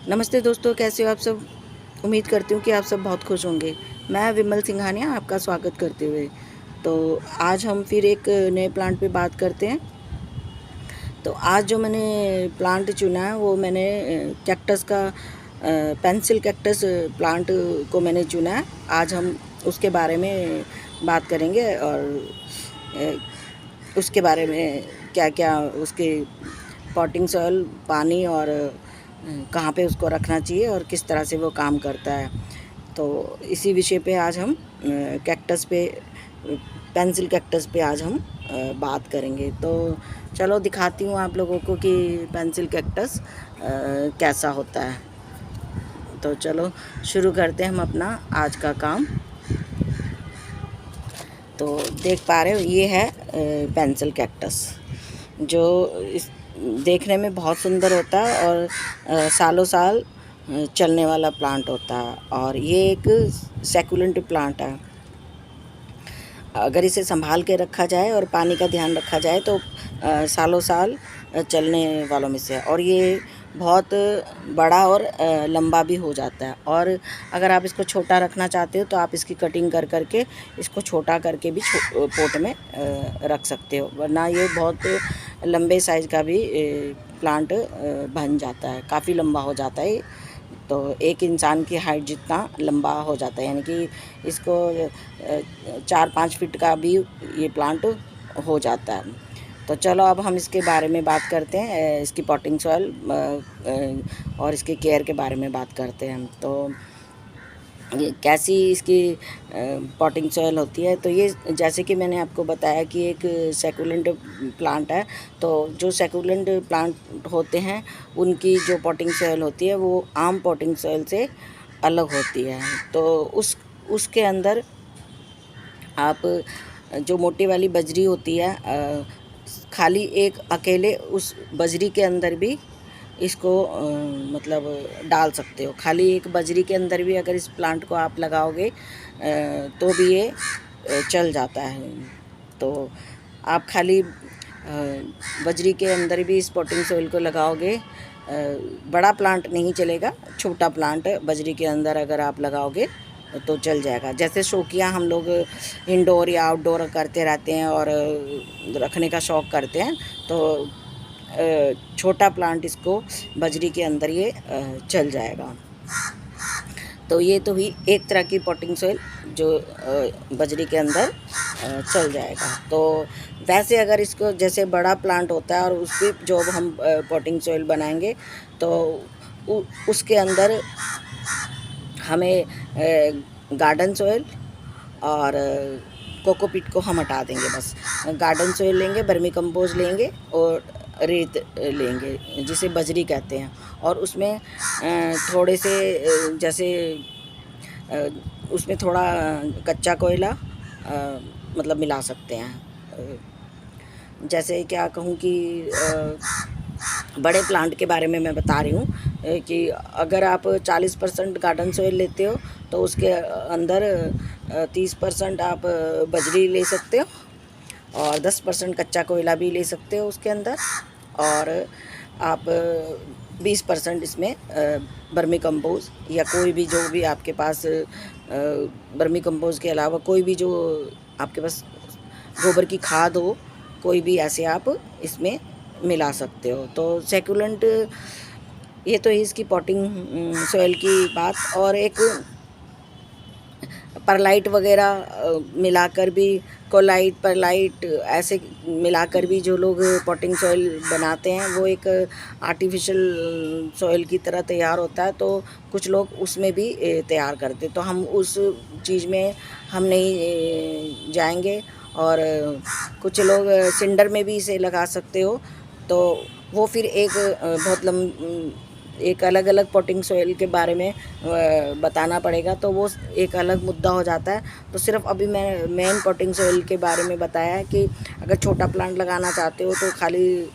नमस्ते दोस्तों, कैसे हो आप सब। उम्मीद करती हूँ कि आप सब बहुत खुश होंगे। मैं विमल सिंघानिया आपका स्वागत करते हुए तो आज हम फिर एक नए प्लांट पे बात करते हैं। तो आज जो मैंने प्लांट चुना है वो मैंने कैक्टस का पेंसिल कैक्टस प्लांट को मैंने चुना है। आज हम उसके बारे में बात करेंगे और उसके बारे में क्या क्या उसके पॉटिंग सॉइल, पानी और कहाँ पे उसको रखना चाहिए और किस तरह से वो काम करता है। तो इसी विषय पे आज हम कैक्टस पे पेंसिल कैक्टस पे आज हम बात करेंगे। तो चलो दिखाती हूँ आप लोगों को कि पेंसिल कैक्टस कैसा होता है। तो चलो शुरू करते हैं हम अपना आज का काम। तो देख पा रहे हो ये है पेंसिल कैक्टस, जो इस देखने में बहुत सुंदर होता है और सालों साल चलने वाला प्लांट होता है। और ये एक सैकुलेंट प्लांट है। अगर इसे संभाल के रखा जाए और पानी का ध्यान रखा जाए तो सालों साल चलने वालों में से है। और ये बहुत बड़ा और लंबा भी हो जाता है। और अगर आप इसको छोटा रखना चाहते हो तो आप इसकी कटिंग कर करके इसको छोटा करके भी पोट में रख सकते हो, वरना ये बहुत लंबे साइज़ का भी प्लांट बन जाता है, काफ़ी लंबा हो जाता है। तो एक इंसान की हाइट जितना लंबा हो जाता है, यानी कि इसको 4-5 फीट का भी ये प्लांट हो जाता है। तो चलो अब हम इसके बारे में बात करते हैं, इसकी पॉटिंग सॉइल और इसके केयर के बारे में बात करते हैं। तो कैसी इसकी पॉटिंग सॉइल होती है। तो ये जैसे कि मैंने आपको बताया कि एक सैकुलेंट प्लांट है। तो जो सैकुलेंट प्लांट होते हैं उनकी जो पॉटिंग सॉइल होती है वो आम पॉटिंग सॉइल से अलग होती है। तो उसके अंदर आप जो मोटी वाली बजरी होती है, खाली एक अकेले उस बजरी के अंदर भी इसको मतलब डाल सकते हो। खाली एक बजरी के अंदर भी अगर इस प्लांट को आप लगाओगे तो भी ये चल जाता है। तो आप खाली बजरी के अंदर भी इस पॉटिंग सॉइल को लगाओगे, बड़ा प्लांट नहीं चलेगा, छोटा प्लांट बजरी के अंदर अगर आप लगाओगे तो चल जाएगा। जैसे शौकिया हम लोग इंडोर या आउटडोर करते रहते हैं और रखने का शौक़ करते हैं, तो छोटा प्लांट इसको बजरी के अंदर ये चल जाएगा। तो ये तो ही एक तरह की पॉटिंग सॉइल जो बजरी के अंदर चल जाएगा। तो वैसे अगर इसको जैसे बड़ा प्लांट होता है और उसकी जो हम पॉटिंग सॉइल बनाएंगे तो उसके अंदर हमें गार्डन सॉइल और कोकोपीट को हम हटा देंगे। बस गार्डन सॉइल लेंगे, वर्मी कंपोस्ट लेंगे और रेत लेंगे जिसे बजरी कहते हैं। और उसमें थोड़े से जैसे उसमें थोड़ा कच्चा कोयला मतलब मिला सकते हैं। जैसे क्या कहूँ कि बड़े प्लांट के बारे में मैं बता रही हूँ कि अगर आप 40% गार्डन सॉइल लेते हो तो उसके अंदर 30% आप बजरी ले सकते हो और 10% कच्चा कोयला भी ले सकते हो उसके अंदर। और आप 20% इसमें वर्मी कंपोस्ट या कोई भी जो भी आपके पास वर्मी कंपोस्ट के अलावा कोई भी जो आपके पास गोबर की खाद हो, कोई भी ऐसे आप इसमें मिला सकते हो। तो सैकुलेंट ये तो इसकी पॉटिंग सॉइल की बात। और एक परलाइट वगैरह मिलाकर भी, कोलाइट परलाइट ऐसे मिलाकर भी जो लोग पॉटिंग सॉइल बनाते हैं वो एक आर्टिफिशियल सॉइल की तरह तैयार होता है। तो कुछ लोग उसमें भी तैयार करते, तो हम उस चीज़ में हम नहीं जाएंगे। और कुछ लोग सिंडर में भी इसे लगा सकते हो। तो वो फिर एक बहुत एक अलग अलग पॉटिंग सॉइल के बारे में बताना पड़ेगा, तो वो एक अलग मुद्दा हो जाता है। तो सिर्फ अभी मैं मेन पॉटिंग सॉइल के बारे में बताया है कि अगर छोटा प्लांट लगाना चाहते हो तो खाली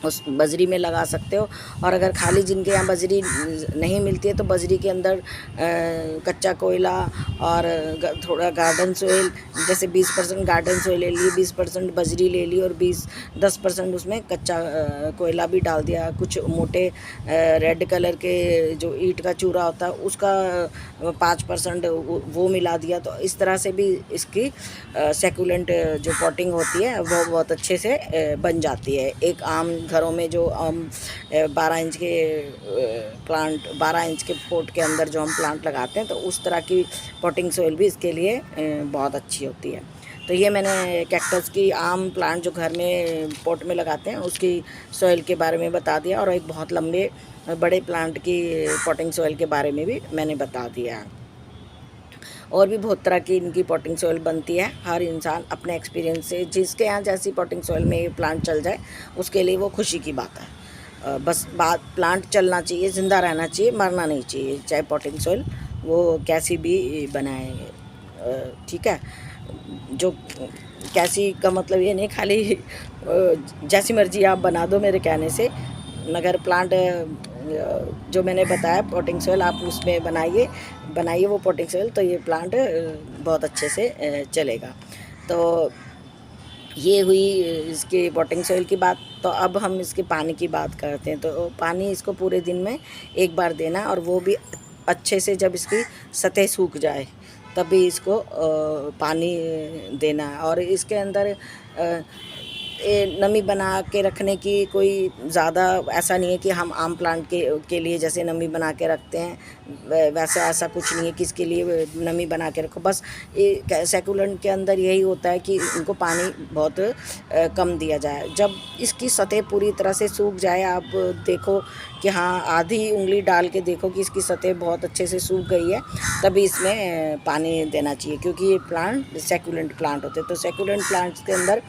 उस बजरी में लगा सकते हो। और अगर खाली जिनके यहाँ बजरी नहीं मिलती है तो बजरी के अंदर कच्चा कोयला और थोड़ा गार्डन सोइल, जैसे 20% गार्डन सोइल ले ली, 20% बजरी ले ली और 10% उसमें कच्चा कोयला भी डाल दिया। कुछ मोटे रेड कलर के जो ईंट का चूरा होता है उसका 5% वो मिला दिया। तो इस तरह से भी इसकी सेकुलेंट जो पॉटिंग होती है वो बहुत अच्छे से बन जाती है। एक आम घरों में जो हम 12 इंच के प्लांट, 12 इंच के पॉट के अंदर जो हम प्लांट लगाते हैं, तो उस तरह की पॉटिंग सॉइल भी इसके लिए बहुत अच्छी होती है। तो ये मैंने कैक्टस की आम प्लांट जो घर में पॉट में लगाते हैं उसकी सॉइल के बारे में बता दिया, और एक बहुत लंबे बड़े प्लांट की पॉटिंग सॉइल के बारे में भी मैंने बता दिया है। और भी बहुत तरह की इनकी पॉटिंग सॉइल बनती है। हर इंसान अपने एक्सपीरियंस से, जिसके यहाँ जैसी पॉटिंग सॉइल में ये प्लांट चल जाए उसके लिए वो खुशी की बात है। बस बात, प्लांट चलना चाहिए, ज़िंदा रहना चाहिए, मरना नहीं चाहिए, चाहे पॉटिंग सॉइल वो कैसी भी बनाए। ठीक है, जो कैसी का मतलब ये नहीं खाली जैसी मर्जी आप बना दो मेरे कहने से, मगर प्लांट जो मैंने बताया पॉटिंग सॉइल आप उसमें बनाइए वो पॉटिंग सॉइल, तो ये प्लांट बहुत अच्छे से चलेगा। तो ये हुई इसकी पॉटिंग सॉइल की बात। तो अब हम इसके पानी की बात करते हैं। तो पानी इसको पूरे दिन में एक बार देना, और वो भी अच्छे से जब इसकी सतह सूख जाए तभी इसको पानी देना है। और इसके अंदर नमी बना के रखने की कोई ज़्यादा ऐसा नहीं है कि हम आम प्लांट के लिए जैसे नमी बना के रखते हैं वैसा ऐसा कुछ नहीं है कि इसके लिए नमी बना के रखो। बस ये सैकुलेंट के अंदर यही होता है कि इनको पानी बहुत कम दिया जाए। जब इसकी सतह पूरी तरह से सूख जाए, आप देखो कि हाँ आधी उंगली डाल के देखो कि इसकी सतह बहुत अच्छे से सूख गई है, तभी इसमें पानी देना चाहिए, क्योंकि ये प्लांट सैकुलेंट प्लांट होते हैं। तो सैकुलेंट प्लांट्स के अंदर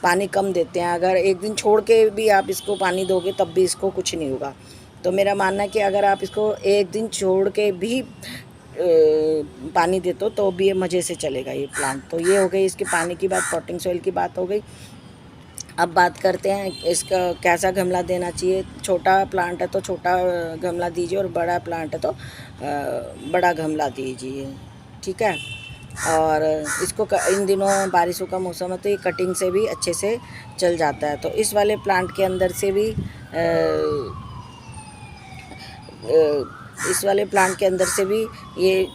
पानी कम देते हैं। अगर एक दिन छोड़ के भी आप इसको पानी दोगे तब भी इसको कुछ नहीं होगा। तो मेरा मानना है कि अगर आप इसको एक दिन छोड़ के भी पानी देते हो तो भी ये मज़े से चलेगा ये प्लांट। तो ये हो गई इसके पानी की बात, पॉटिंग सॉइल की बात हो गई। अब बात करते हैं इसका कैसा गमला देना चाहिए। छोटा प्लांट है तो छोटा गमला दीजिए, और बड़ा प्लांट है तो बड़ा गमला दीजिए। ठीक है, और इसको इन दिनों बारिशों का मौसम है तो ये कटिंग से भी अच्छे से चल जाता है। तो इस वाले प्लांट के अंदर से भी इस वाले प्लांट के अंदर से भी ये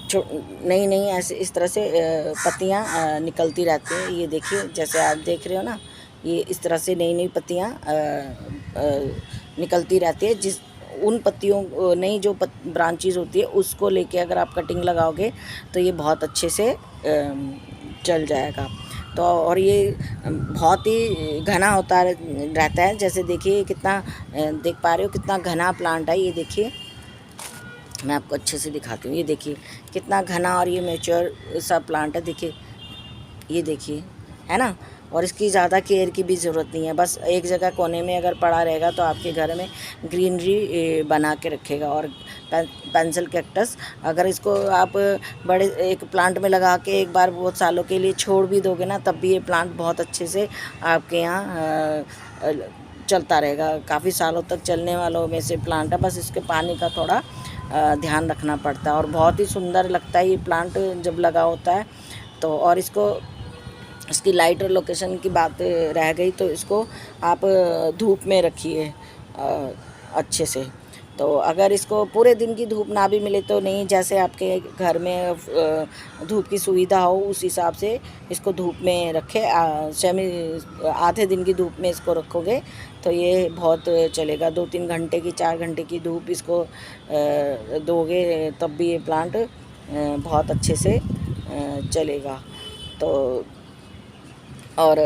नई ऐसे इस तरह से पत्तियाँ निकलती रहती हैं। ये देखिए, जैसे आप देख रहे हो ना, ये इस तरह से नई पत्तियाँ निकलती रहती है। उन पत्तियों नई जो ब्रांचेज होती है उसको लेके अगर आप कटिंग लगाओगे तो ये बहुत अच्छे से चल जाएगा। तो और ये बहुत ही घना होता रहता है। जैसे देखिए कितना देख पा रहे हो कितना घना प्लांट है। ये देखिए, मैं आपको अच्छे से दिखाती हूँ। ये देखिए कितना घना और ये मैच्योर सा प्लांट है। देखिए, ये देखिए, है ना। और इसकी ज़्यादा केयर की भी ज़रूरत नहीं है। बस एक जगह कोने में अगर पड़ा रहेगा तो आपके घर में ग्रीनरी बना के रखेगा। और पेंसिल कैक्टस अगर इसको आप बड़े एक प्लांट में लगा के एक बार बहुत सालों के लिए छोड़ भी दोगे ना, तब भी ये प्लांट बहुत अच्छे से आपके यहाँ चलता रहेगा। काफ़ी सालों तक चलने वालों में से प्लांट है। बस इसके पानी का थोड़ा ध्यान रखना पड़ता है। और बहुत ही सुंदर लगता है ये प्लांट जब लगा होता है तो। और इसकी लाइट और लोकेशन की बात रह गई, तो इसको आप धूप में रखिए अच्छे से। तो अगर इसको पूरे दिन की धूप ना भी मिले तो नहीं, जैसे आपके घर में धूप की सुविधा हो उस हिसाब से इसको धूप में रखें। आधे दिन की धूप में इसको रखोगे तो ये बहुत चलेगा। 2-3 घंटे की 4 घंटे की धूप इसको दोगे तब भी ये प्लांट बहुत अच्छे से चलेगा। तो और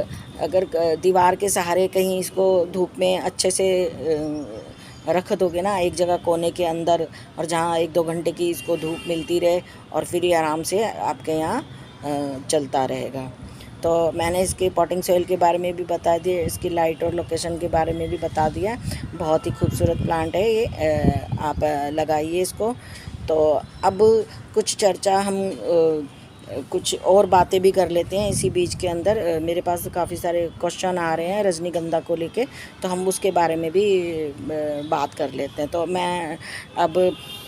अगर दीवार के सहारे कहीं इसको धूप में अच्छे से रख दोगे ना एक जगह कोने के अंदर, और जहाँ 1-2 घंटे की इसको धूप मिलती रहे, और फिर ये आराम से आपके यहाँ चलता रहेगा। तो मैंने इसके पॉटिंग सॉइल के बारे में भी बता दिया, इसकी लाइट और लोकेशन के बारे में भी बता दिया। बहुत ही खूबसूरत प्लांट है ये, आप लगाइए इसको। तो अब कुछ चर्चा हम कुछ और बातें भी कर लेते हैं इसी बीच के अंदर। मेरे पास काफ़ी सारे क्वेश्चन आ रहे हैं रजनीगंधा को लेके, तो हम उसके बारे में भी बात कर लेते हैं। तो मैं अब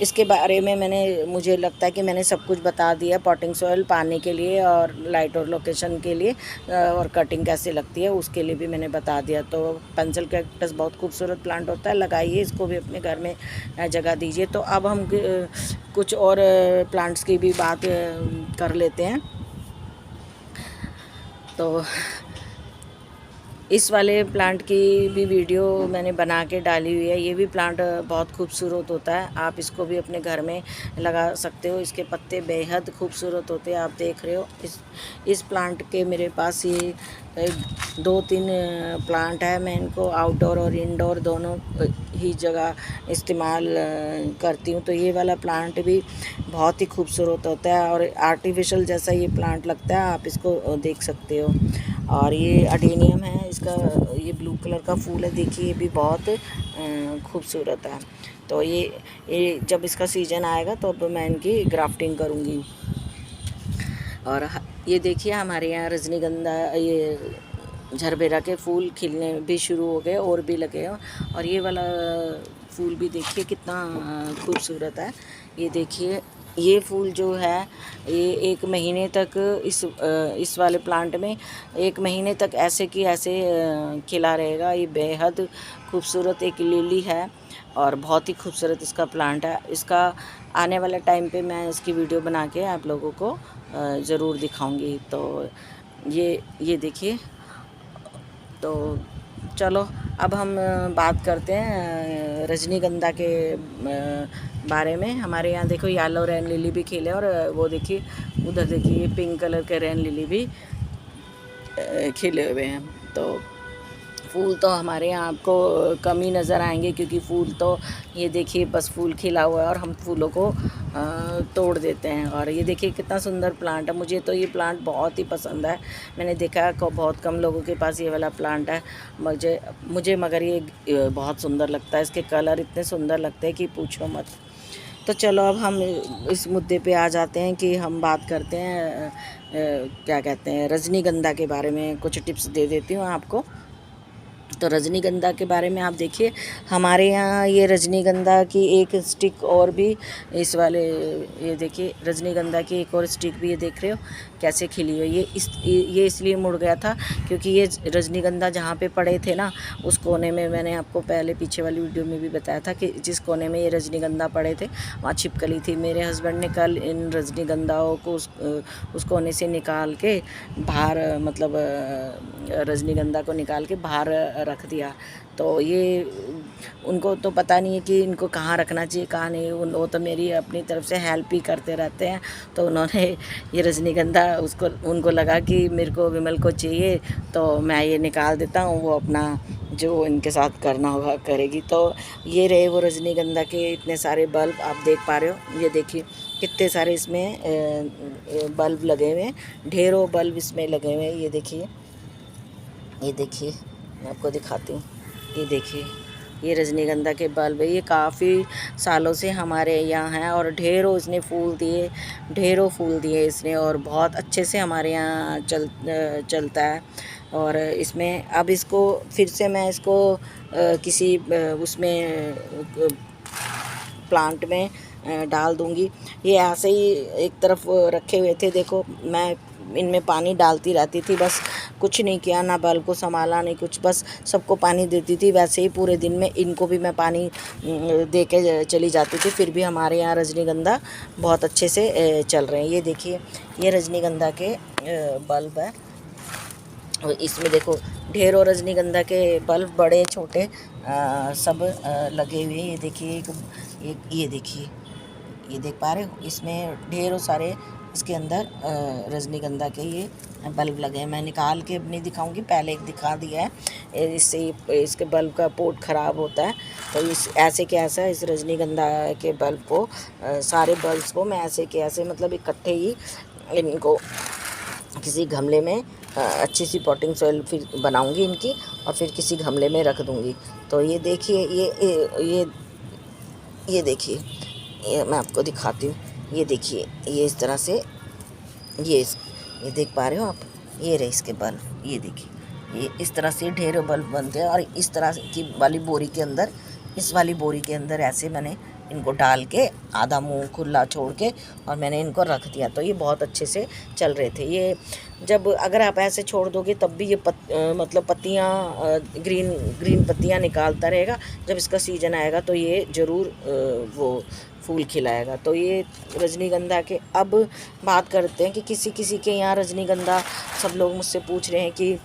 इसके बारे में मुझे लगता है कि मैंने सब कुछ बता दिया, पॉटिंग सॉइल पाने के लिए और लाइट और लोकेशन के लिए और कटिंग कैसे लगती है उसके लिए भी मैंने बता दिया। तो पेंसिल कैक्टस बहुत खूबसूरत प्लांट होता है, लगाइए इसको भी, अपने घर में जगह दीजिए। तो अब हम कुछ और प्लांट्स की भी बात कर लेते हैं। तो इस वाले प्लांट की भी वीडियो मैंने बना के डाली हुई है। ये भी प्लांट बहुत खूबसूरत होता है, आप इसको भी अपने घर में लगा सकते हो। इसके पत्ते बेहद खूबसूरत होते हैं, आप देख रहे हो। इस प्लांट के मेरे पास ये 2-3 प्लांट है। मैं इनको आउटडोर और इंडोर दोनों ही जगह इस्तेमाल करती हूँ। तो ये वाला प्लांट भी बहुत ही खूबसूरत होता है और आर्टिफिशियल जैसा ये प्लांट लगता है, आप इसको देख सकते हो। और ये अडेनियम है, इसका ये ब्लू कलर का फूल है, देखिए ये भी बहुत खूबसूरत है। तो ये जब इसका सीज़न आएगा तो अब मैं इनकी ग्राफ्टिंग करूँगी। और ये देखिए हमारे यहाँ रजनीगंधा, ये झरबेरा के फूल खिलने भी शुरू हो गए और भी लगे हैं। और ये वाला फूल भी देखिए कितना खूबसूरत है। ये देखिए ये फूल जो है ये 1 महीने तक इस वाले प्लांट में 1 महीने तक ऐसे की ऐसे खिला रहेगा। ये बेहद खूबसूरत एक लिली है और बहुत ही खूबसूरत इसका प्लांट है। इसका आने वाले टाइम पे मैं इसकी वीडियो बना के आप लोगों को ज़रूर दिखाऊंगी। तो ये देखिए। तो चलो अब हम बात करते हैं रजनीगंधा के बारे में। हमारे यहाँ देखो येलो रेन लिली भी खिले और वो देखिए उधर देखिए पिंक कलर के रेन लिली भी खिले हुए हैं। तो फूल तो हमारे यहाँ आपको कम ही नज़र आएंगे, क्योंकि फूल तो ये देखिए बस फूल खिला हुआ है और हम फूलों को तोड़ देते हैं। और ये देखिए कितना सुंदर प्लांट है, मुझे तो ये प्लांट बहुत ही पसंद है। मैंने देखा बहुत कम लोगों के पास ये वाला प्लांट है, मुझे मगर ये बहुत सुंदर लगता है। इसके कलर इतने सुंदर लगते हैं कि पूछो मत। तो चलो अब हम इस मुद्दे पे आ जाते हैं कि हम बात करते हैं क्या कहते हैं रजनीगंधा के बारे में। कुछ टिप्स दे देती हूँ आपको। तो रजनीगंधा के बारे में आप देखिए, हमारे यहाँ ये रजनीगंधा की एक स्टिक और भी इस वाले, ये देखिए रजनीगंधा की एक और स्टिक भी ये देख रहे हो कैसे खिली है। ये इसलिए मुड़ गया था क्योंकि ये रजनीगंधा जहाँ पे पड़े थे ना, उस कोने में, मैंने आपको पहले पीछे वाली वीडियो में भी बताया था कि जिस कोने में ये रजनीगंधा पड़े थे वहाँ छिपकली थी। मेरे हस्बैंड ने कल इन रजनीगंधाओं को उस कोने से निकाल के बाहर, मतलब रजनीगंधा को निकाल के बाहर रख दिया। तो ये उनको तो पता नहीं है कि इनको कहाँ रखना चाहिए कहाँ नहीं। वो तो मेरी अपनी तरफ से हेल्प ही करते रहते हैं। तो उन्होंने ये रजनीगंधा उनको लगा कि मेरे को विमल को चाहिए, तो मैं ये निकाल देता हूँ, वो अपना जो इनके साथ करना होगा करेगी। तो ये रहे वो रजनीगंधा के इतने सारे बल्ब आप देख पा रहे हो। ये देखिए कितने सारे इसमें बल्ब लगे हुए हैं, ढेरों बल्ब इसमें लगे हुए हैं। ये देखिए मैं आपको दिखाती हूँ। ये देखिए ये रजनीगंधा के बल्ब है, ये काफ़ी सालों से हमारे यहाँ हैं और ढेरों इसने ढेरों फूल दिए इसने, और बहुत अच्छे से हमारे यहाँ चलता है। और इसमें अब इसको फिर से मैं इसको किसी उसमें प्लांट में डाल दूँगी। ये ऐसे ही एक तरफ रखे हुए थे, देखो मैं इनमें पानी डालती रहती थी, बस कुछ नहीं किया, ना बल्ब को संभाला नहीं कुछ, बस सबको पानी देती थी। वैसे ही पूरे दिन में इनको भी मैं पानी दे के चली जाती थी, फिर भी हमारे यहाँ रजनीगंधा बहुत अच्छे से चल रहे हैं। ये देखिए ये रजनीगंधा के बल्ब है और इसमें देखो ढेरों रजनीगंधा के बल्ब बड़े छोटे सब लगे हुए हैं। ये देखिए ये देखिए, ये देख पा रहे हो, इसमें ढेरों सारे इसके अंदर रजनीगंधा के ये बल्ब लगे हैं। मैं निकाल के अब नहीं दिखाऊंगी, पहले एक दिखा दिया है। इससे इसके बल्ब का पोर्ट ख़राब होता है। तो ऐसे के ऐसा इस रजनीगंधा के बल्ब को सारे बल्ब्स को मैं ऐसे के ऐसे, मतलब इकट्ठे ही इनको किसी गमले में अच्छी सी पॉटिंग सॉइल फिर बनाऊंगी इनकी, और फिर किसी गमले में रख दूंगी। तो ये देखिए ये देखिए, ये मैं आपको दिखाती हूँ। ये देखिए ये इस तरह से ये देख पा रहे हो आप, ये रहे इसके बल्ब, ये देखिए, ये इस तरह से ढेरों बल्ब बनते हैं। और इस तरह की वाली बोरी के अंदर, इस वाली बोरी के अंदर ऐसे मैंने इनको डाल के आधा मुंह खुला छोड़ के और मैंने इनको रख दिया, तो ये बहुत अच्छे से चल रहे थे। ये जब अगर आप ऐसे छोड़ दोगे तब भी ये मतलब पत्तियाँ ग्रीन ग्रीन पत्तियाँ निकालता रहेगा। जब इसका सीज़न आएगा तो ये ज़रूर वो फूल खिलाएगा। तो ये रजनीगंधा के अब बात करते हैं कि किसी किसी के यहाँ रजनीगंधा, सब लोग मुझसे पूछ रहे हैं कि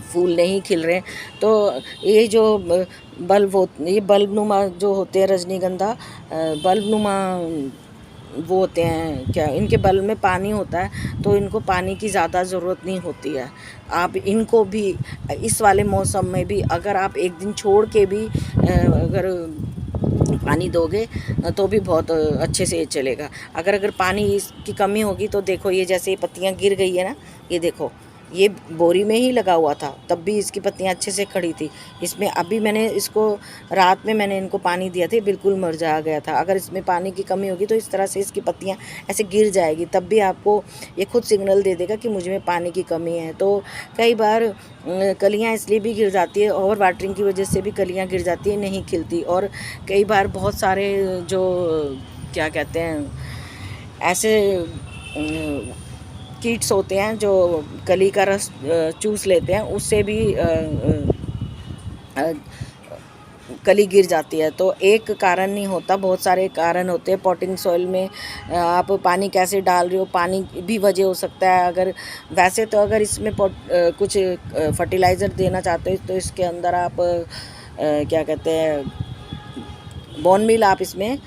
फूल नहीं खिल रहे हैं। तो ये जो ये बल्ब नुमा जो होते हैं रजनीगंधा, बल्ब नुमा वो होते हैं, क्या इनके बल्ब में पानी होता है, तो इनको पानी की ज़्यादा ज़रूरत नहीं होती है। आप इनको भी इस वाले मौसम में भी अगर आप एक दिन छोड़ के भी अगर पानी दोगे तो भी बहुत अच्छे से चलेगा। अगर पानी की कमी होगी तो देखो, ये जैसे ये पत्तियाँ गिर गई है ना, ये देखो, ये बोरी में ही लगा हुआ था तब भी इसकी पत्तियाँ अच्छे से खड़ी थी। इसमें अभी मैंने इसको रात में मैंने इनको पानी दिया था, बिल्कुल मुरझा गया था। अगर इसमें पानी की कमी होगी तो इस तरह से इसकी पत्तियाँ ऐसे गिर जाएगी, तब भी आपको ये खुद सिग्नल दे देगा कि मुझ में पानी की कमी है। तो कई बार कलियाँ इसलिए भी गिर जाती है, ओवर वाटरिंग की वजह से भी कलियाँ गिर जाती है, नहीं खिलती। और कई बार बहुत सारे जो क्या कहते हैं ऐसे कीट्स होते हैं जो कली का रस चूस लेते हैं, उससे भी कली गिर जाती है। तो एक कारण नहीं होता, बहुत सारे कारण होते हैं। पॉटिंग सॉइल में आप पानी कैसे डाल रहे हो, पानी भी वजह हो सकता है। अगर वैसे तो अगर इसमें कुछ फर्टिलाइज़र देना चाहते हो तो इसके अंदर आप क्या कहते हैं बोन मील आप इसमें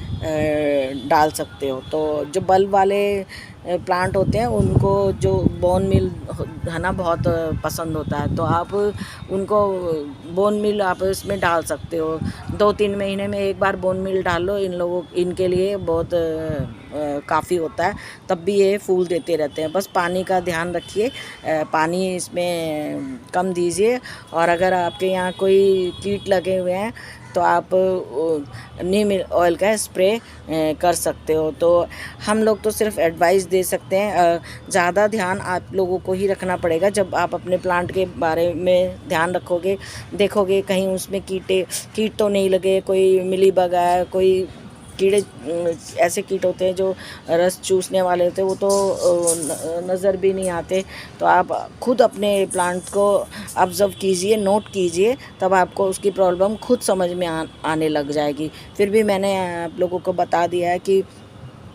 डाल सकते हो। तो जो बल्ब वाले प्लांट होते हैं उनको जो बोन मिल है ना बहुत पसंद होता है, तो आप उनको बोन मिल आप इसमें डाल सकते हो। 2-3 महीने में एक बार बोन मिल डाल लो, इनके लिए बहुत काफ़ी होता है, तब भी ये फूल देते रहते हैं। बस पानी का ध्यान रखिए, पानी इसमें कम दीजिए। और अगर आपके यहाँ कोई कीट लगे हुए हैं तो आप नीम ऑयल का स्प्रे कर सकते हो। तो हम लोग तो सिर्फ एडवाइस दे सकते हैं, ज़्यादा ध्यान आप लोगों को ही रखना पड़ेगा। जब आप अपने प्लांट के बारे में ध्यान रखोगे, देखोगे कहीं उसमें कीट तो नहीं लगे, कोई मिलीबग है, कोई कीड़े ऐसे कीट होते हैं जो रस चूसने वाले होते हैं, वो तो नज़र भी नहीं आते। तो आप खुद अपने प्लांट को ऑब्ज़र्व कीजिए, नोट कीजिए, तब आपको उसकी प्रॉब्लम खुद समझ में आने लग जाएगी। फिर भी मैंने आप लोगों को बता दिया है कि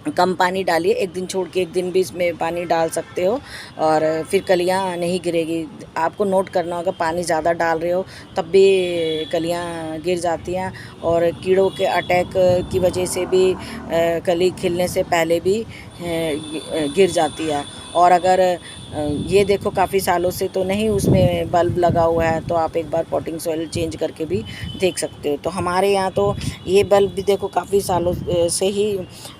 कम पानी डालिए, एक दिन छोड़ के एक दिन भी इसमें पानी डाल सकते हो और फिर कलियाँ नहीं गिरेगी। आपको नोट करना होगा, पानी ज़्यादा डाल रहे हो तब भी कलियाँ गिर जाती हैं, और कीड़ों के अटैक की वजह से भी कली खिलने से पहले भी गिर जाती है। और अगर ये देखो काफ़ी सालों से तो नहीं उसमें बल्ब लगा हुआ है, तो आप एक बार पॉटिंग सॉइल चेंज करके भी देख सकते हो। तो हमारे यहाँ तो ये बल्ब भी देखो काफ़ी सालों से ही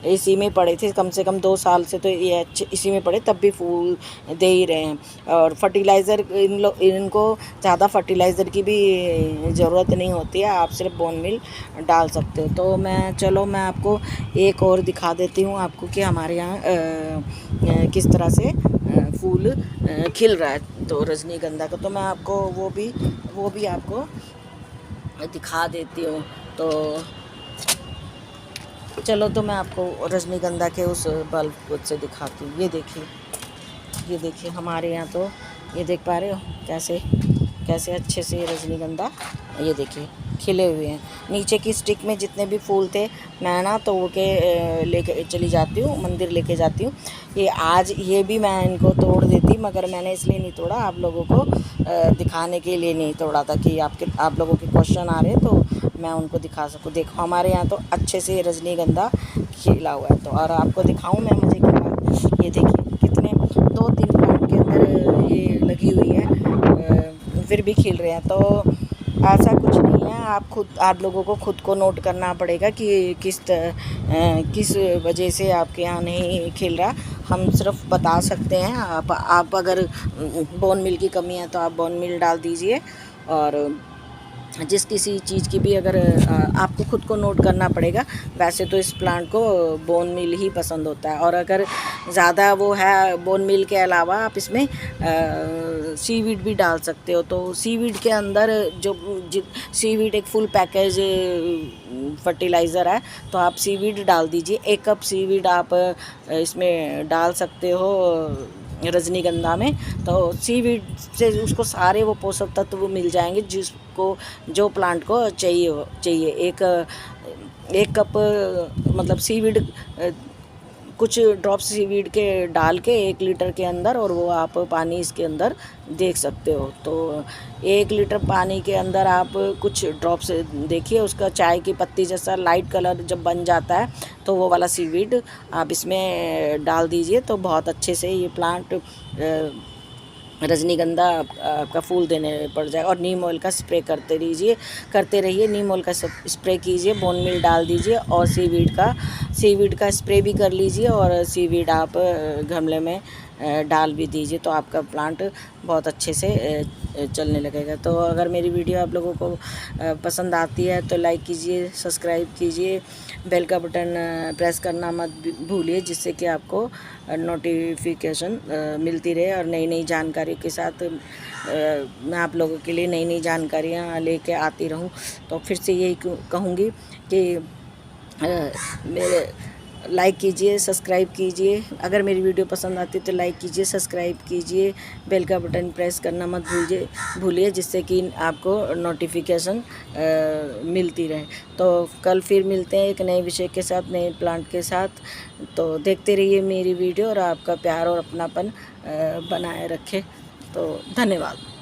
इसी में पड़े थे, कम से कम 2 साल से तो ये अच्छे इसी में पड़े, तब भी फूल दे ही रहे हैं। और फर्टिलाइज़र इनको ज़्यादा फर्टिलाइज़र की भी ज़रूरत नहीं होती है, आप सिर्फ बोन मिल डाल सकते हो। तो मैं आपको एक और दिखा देती हूँ आपको कि हमारे यहाँ किस तरह से फूल खिल रहा है तो रजनीगंधा का। तो मैं आपको वो भी आपको दिखा देती हूँ। तो चलो, तो मैं आपको रजनीगंधा के उस बल्ब से दिखाती हूँ। ये देखिए हमारे यहाँ तो ये देख पा रहे हो कैसे अच्छे से रजनीगंधा ये देखिए खिले हुए हैं। नीचे की स्टिक में जितने भी फूल थे मैं ना तो वो के लेके चली जाती हूँ, मंदिर लेके जाती हूँ। ये भी मैं इनको तोड़ देती, मगर मैंने इसलिए नहीं तोड़ा, आप लोगों को दिखाने के लिए नहीं तोड़ा था कि आप लोगों के क्वेश्चन आ रहे हैं तो मैं उनको दिखा सकूँ। देखो हमारे यहाँ तो अच्छे से रजनीगंधा खिला हुआ है। तो और आपको दिखाऊँ मैं मज़े की बात, ये देखिए कितने 2-3 प्लांट के अंदर ये लगी हुई है, फिर भी खिल रहे हैं। तो ऐसा कुछ नहीं है, आप लोगों को खुद को नोट करना पड़ेगा कि किस वजह से आपके यहाँ नहीं खिल रहा। हम सिर्फ बता सकते हैं। आप अगर बोन मिल की कमी है तो आप बोन मिल डाल दीजिए, और जिस किसी चीज़ की भी अगर आपको खुद को नोट करना पड़ेगा, वैसे तो इस प्लांट को बोन मील ही पसंद होता है। और अगर ज़्यादा वो है, बोन मील के अलावा आप इसमें सीवीड भी डाल सकते हो। तो सीवीड के अंदर सीवीड एक फुल पैकेज फर्टिलाइज़र है, तो आप सीवीड डाल दीजिए। 1 कप सीवीड आप इसमें डाल सकते हो रजनीगंधा में। तो सीवीड से उसको सारे वो पोषक तत्व मिल जाएंगे जिसको, जो प्लांट को चाहिए। एक कप मतलब सीवीड, कुछ ड्रॉप्स सीवीड के डाल के 1 लीटर के अंदर, और वो आप पानी इसके अंदर देख सकते हो। तो 1 लीटर पानी के अंदर आप कुछ ड्रॉप्स देखिए, उसका चाय की पत्ती जैसा लाइट कलर जब बन जाता है तो वो वाला सीवीड आप इसमें डाल दीजिए। तो बहुत अच्छे से ये प्लांट रजनीगंधा आपका फूल देने पड़ जाएगा। और नीम ऑयल का स्प्रे करते रहिए। नीम ऑयल का स्प्रे कीजिए, बोन मील डाल दीजिए, और सीवीड का स्प्रे भी कर लीजिए, और सीवीड आप गमले में डाल भी दीजिए। तो आपका प्लांट बहुत अच्छे से चलने लगेगा। तो अगर मेरी वीडियो आप लोगों को पसंद आती है तो लाइक कीजिए, सब्सक्राइब कीजिए, बेल का बटन प्रेस करना मत भूलिए, जिससे कि आपको नोटिफिकेशन मिलती रहे। और नई नई जानकारी के साथ मैं आप लोगों के लिए नई नई जानकारियाँ लेके आती रहूँ। तो फिर से यही कहूँगी कि मेरे लाइक कीजिए, सब्सक्राइब कीजिए। अगर मेरी वीडियो पसंद आती है तो लाइक कीजिए, सब्सक्राइब कीजिए, बेल का बटन प्रेस करना मत भूलिए, जिससे कि आपको नोटिफिकेशन मिलती रहे। तो कल फिर मिलते हैं एक नए विषय के साथ, नए प्लांट के साथ। तो देखते रहिए मेरी वीडियो, और आपका प्यार और अपनापन बनाए रखे। तो धन्यवाद।